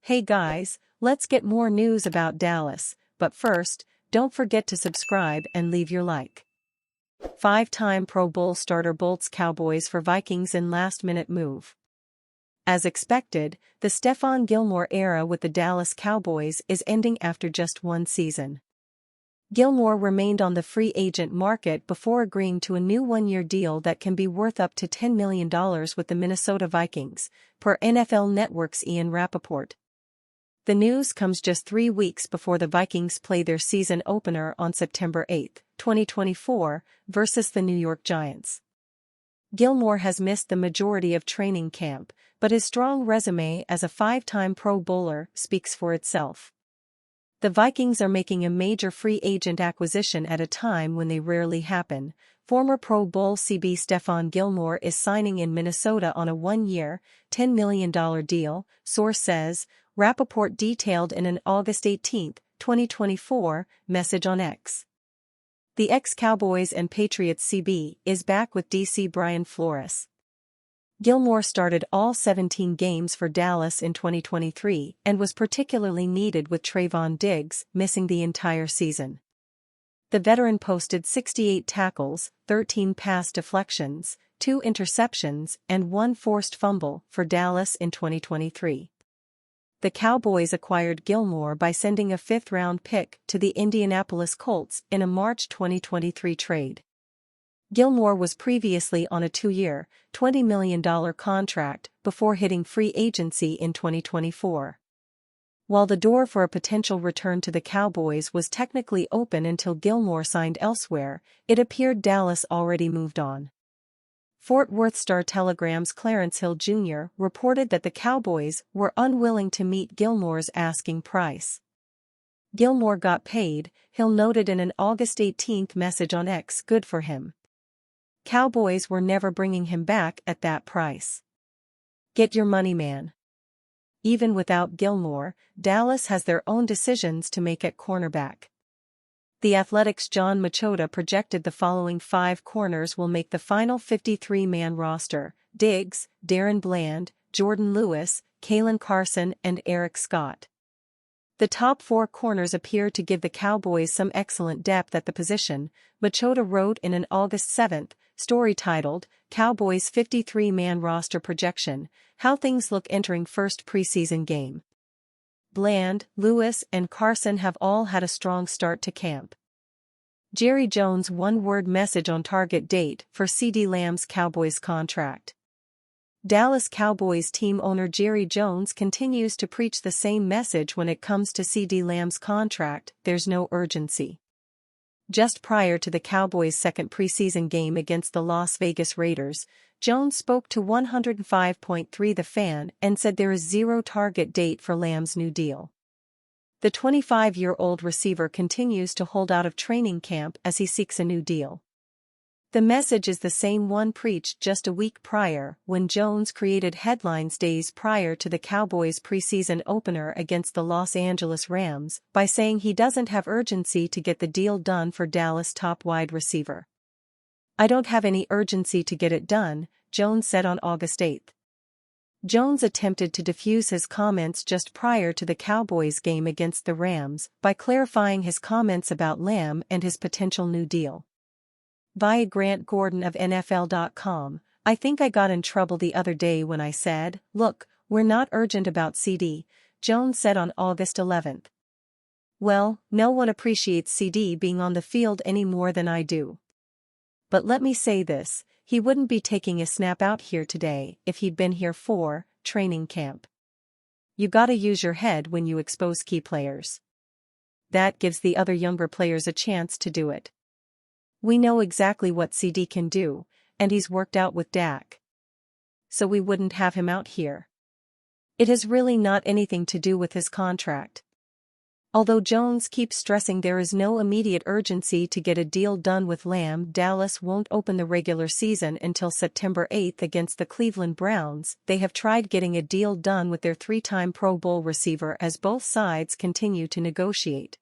Hey guys, let's get more news about Dallas, but first, don't forget to subscribe and leave your like. Five-time Pro Bowl starter bolts Cowboys for Vikings in last-minute move. As expected, the Stephon Gilmore era with the Dallas Cowboys is ending after just one season. Gilmore remained on the free agent market before agreeing to a new one-year deal that can be worth up to $10 million with the Minnesota Vikings, per NFL Network's Ian Rappaport. The news comes just 3 weeks before the Vikings play their season opener on September 8, 2024, versus the New York Giants. Gilmore has missed the majority of training camp, but his strong resume as a 5-time Pro Bowler speaks for itself. The Vikings are making a major free agent acquisition at a time when they rarely happen. Former Pro Bowl CB Stephon Gilmore is signing in Minnesota on a one-year, $10 million deal, source says, Rappaport detailed in an August 18, 2024, message on X. The ex-Cowboys and Patriots CB is back with DC Brian Flores. Gilmore started all 17 games for Dallas in 2023 and was particularly needed with Trayvon Diggs missing the entire season. The veteran posted 68 tackles, 13 pass deflections, 2 interceptions and 1 forced fumble for Dallas in 2023. The Cowboys acquired Gilmore by sending a 5th-round pick to the Indianapolis Colts in a March 2023 trade. Gilmore was previously on a 2-year, $20 million contract before hitting free agency in 2024. While the door for a potential return to the Cowboys was technically open until Gilmore signed elsewhere, it appeared Dallas already moved on. Fort Worth Star-Telegram's Clarence Hill Jr. reported that the Cowboys were unwilling to meet Gilmore's asking price. Gilmore got paid, Hill noted in an August 18 message on X. Good for him. Cowboys were never bringing him back at that price. Get your money, man. Even without Gilmore, Dallas has their own decisions to make at cornerback. The Athletic's John Machota projected the following 5 corners will make the final 53-man roster: Diggs, Darren Bland, Jordan Lewis, Kalen Carson and Eric Scott. The top 4 corners appear to give the Cowboys some excellent depth at the position, Machota wrote in an August 7 story titled, Cowboys 53-man roster projection, how things look entering first preseason game. Bland, Lewis and Carson have all had a strong start to camp. Jerry Jones' one-word message on target date for CeeDee Lamb's Cowboys contract. Dallas Cowboys team owner Jerry Jones continues to preach the same message when it comes to CeeDee Lamb's contract: there's no urgency. Just prior to the Cowboys' second preseason game against the Las Vegas Raiders, Jones spoke to 105.3 The Fan and said there is zero target date for Lamb's new deal. The 25-year-old receiver continues to hold out of training camp as he seeks a new deal. The message is the same one preached just a week prior when Jones created headlines days prior to the Cowboys' preseason opener against the Los Angeles Rams by saying he doesn't have urgency to get the deal done for Dallas top wide receiver. I don't have any urgency to get it done, Jones said on August 8. Jones attempted to defuse his comments just prior to the Cowboys game against the Rams by clarifying his comments about Lamb and his potential new deal. Via Grant Gordon of NFL.com, I think I got in trouble the other day when I said, look, we're not urgent about Ceedee, Jones said on August 11. Well, no one appreciates Ceedee being on the field any more than I do. But let me say this, he wouldn't be taking a snap out here today if he'd been here for training camp. You gotta use your head when you expose key players. That gives the other younger players a chance to do it. We know exactly what Ceedee can do, and he's worked out with Dak. So we wouldn't have him out here. It has really not anything to do with his contract. Although Jones keeps stressing there is no immediate urgency to get a deal done with Lamb, Dallas won't open the regular season until September 8 against the Cleveland Browns. They have tried getting a deal done with their 3-time Pro Bowl receiver as both sides continue to negotiate.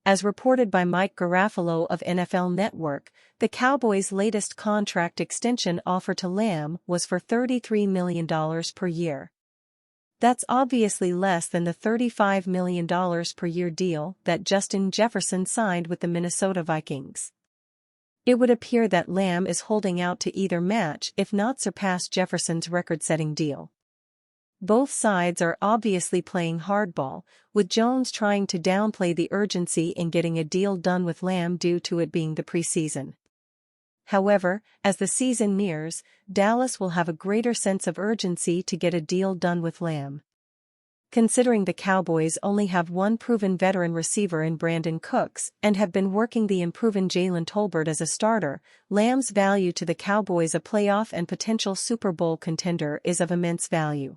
As reported by Mike Garafolo of NFL Network, the Cowboys' latest contract extension offer to Lamb was for $33 million per year. That's obviously less than the $35 million per year deal that Justin Jefferson signed with the Minnesota Vikings. It would appear that Lamb is holding out to either match if not surpass Jefferson's record-setting deal. Both sides are obviously playing hardball, with Jones trying to downplay the urgency in getting a deal done with Lamb due to it being the preseason. However, as the season nears, Dallas will have a greater sense of urgency to get a deal done with Lamb. Considering the Cowboys only have one proven veteran receiver in Brandon Cooks and have been working the unproven Jalen Tolbert as a starter, Lamb's value to the Cowboys, a playoff and potential Super Bowl contender, is of immense value.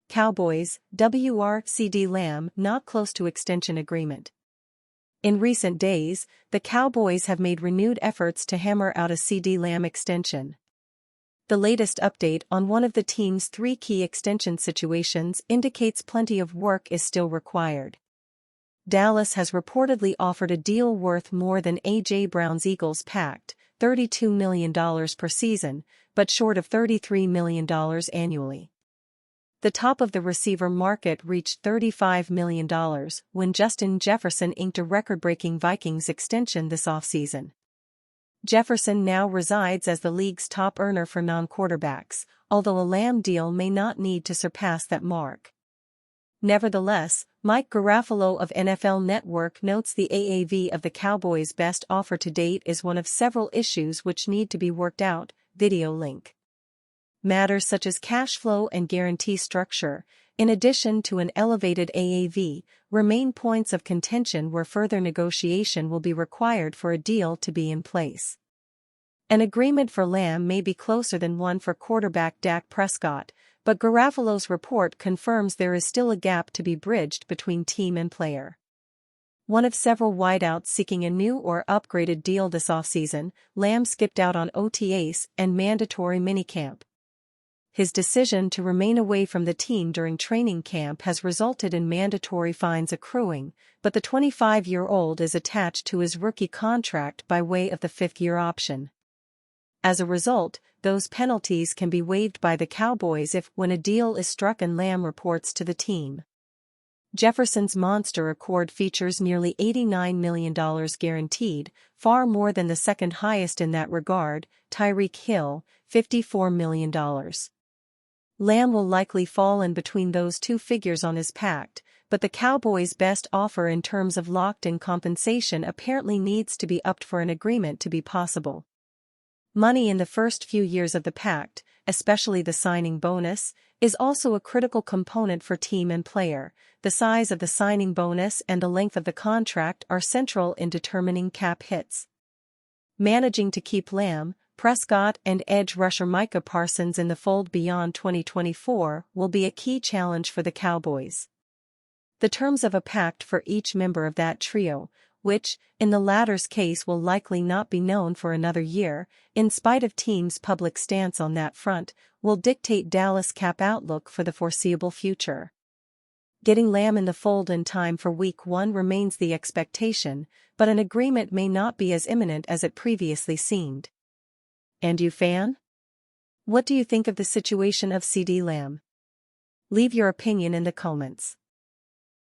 Cowboys, Ceedee Lamb not close to extension agreement. In recent days, the Cowboys have made renewed efforts to hammer out a Ceedee Lamb extension. The latest update on one of the team's three key extension situations indicates plenty of work is still required. Dallas has reportedly offered a deal worth more than A.J. Brown's Eagles pact, $32 million per season, but short of $33 million annually. The top of the receiver market reached $35 million when Justin Jefferson inked a record-breaking Vikings extension this offseason. Jefferson now resides as the league's top earner for non-quarterbacks, although a Lamb deal may not need to surpass that mark. Nevertheless, Mike Garafolo of NFL Network notes the AAV of the Cowboys' best offer to date is one of several issues which need to be worked out. Video link. Matters such as cash flow and guarantee structure, in addition to an elevated AAV, remain points of contention where further negotiation will be required for a deal to be in place. An agreement for Lamb may be closer than one for quarterback Dak Prescott, but Garafolo's report confirms there is still a gap to be bridged between team and player. One of several wideouts seeking a new or upgraded deal this offseason, Lamb skipped out on OTAs and mandatory minicamp. His decision to remain away from the team during training camp has resulted in mandatory fines accruing, but the 25-year-old is attached to his rookie contract by way of the fifth-year option. As a result, those penalties can be waived by the Cowboys when a deal is struck and Lamb reports to the team. Jefferson's monster accord features nearly $89 million guaranteed, far more than the second highest in that regard, Tyreek Hill, $54 million. Lamb will likely fall in between those two figures on his pact, but the Cowboys' best offer in terms of locked-in compensation apparently needs to be upped for an agreement to be possible. Money in the first few years of the pact, especially the signing bonus, is also a critical component for team and player. The size of the signing bonus and the length of the contract are central in determining cap hits. Managing to keep Lamb, Prescott and edge rusher Micah Parsons in the fold beyond 2024 will be a key challenge for the Cowboys. The terms of a pact for each member of that trio, which, in the latter's case, will likely not be known for another year, in spite of teams' public stance on that front, will dictate Dallas' cap outlook for the foreseeable future. Getting Lamb in the fold in time for Week 1 remains the expectation, but an agreement may not be as imminent as it previously seemed. And you, fan? What do you think of the situation of Ceedee Lamb? Leave your opinion in the comments.